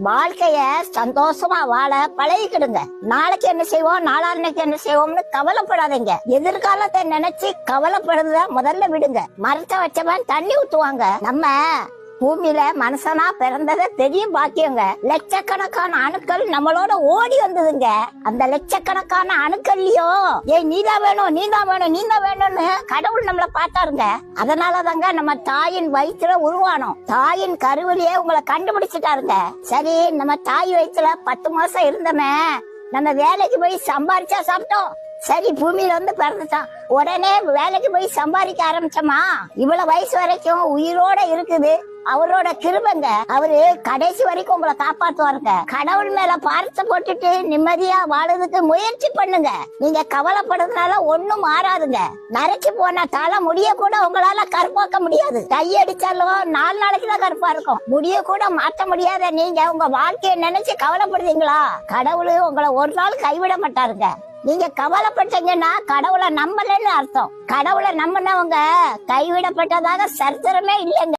வாழ்க்கைய சந்தோஷமா வாழ பழகிக்கிடுங்க. நாளைக்கு என்ன செய்வோம், நாளான்னைக்கு என்ன செய்வோம்னு கவலைப்படாதீங்க. எதிர்காலத்தை நினைச்சு கவலைப்படுறத முதல்ல விடுங்க. மரத்தை வச்சவன் தண்ணி ஊத்துவாங்க. நம்ம பூமியில மனுஷனா பிறந்தத பெரிய பாக்கியங்க. லட்சக்கணக்கான அணுக்கள் நம்மளோட ஓடி வந்ததுங்க. அந்த லட்சக்கணக்கான அணுக்கள்லயும் நீதான் வேணும், நீதான் வேணும், நீதான் வேணும்னு கடவுள் நம்மள பார்த்தாருங்க. அதனாலதாங்க நம்ம தாயின் வயிற்றுல உருவானோம். தாயின் கருவிலேயே உங்களை கண்டுபிடிச்சிட்டாருங்க. சரி, நம்ம தாய் வயிற்றுல 10 மாசம் இருந்தமே, நம்ம வேலைக்கு போய் சம்பாரிச்சா சாப்பிட்டோம். சரி, பூமியில வந்து பிறந்துட்டான், உடனே வேலைக்கு போய் சம்பாதிக்க ஆரம்பிச்சோமா? இவ்வளவு வயசு வரைக்கும் உயிரோட இருக்குது அவரோட கிருபைங்க. அவரு கடைசி வரைக்கும் உங்களை காப்பாத்துவாருங்க. கடவுள் மேல பாரத்தை போட்டுட்டு நிம்மதியா வாழறதுக்கு முயற்சி பண்ணுங்க. நீங்க கவலைப்படுறதுனால ஒண்ணும் மாறாதுங்க. நரைச்சு போன தலை முடிய கூட உங்களால கருப்பாக்க முடியாது. கையடிச்சாலும் 4 நாளைக்கு தான் கருப்பா இருக்கும். முடிய கூட மாற்ற முடியாத நீங்க உங்க வாழ்க்கையை நினைச்சு கவலைப்படுறீங்களா? கடவுள் உங்களை ஒரு நாள் கைவிட மாட்டாருங்க. நீங்க கவலைப்பட்டீங்கன்னா கடவுளை நம்பலன்னு அர்த்தம். கடவுளை நம்பினவங்க கைவிடப்பட்டதாக சரித்திரமே இல்லைங்க.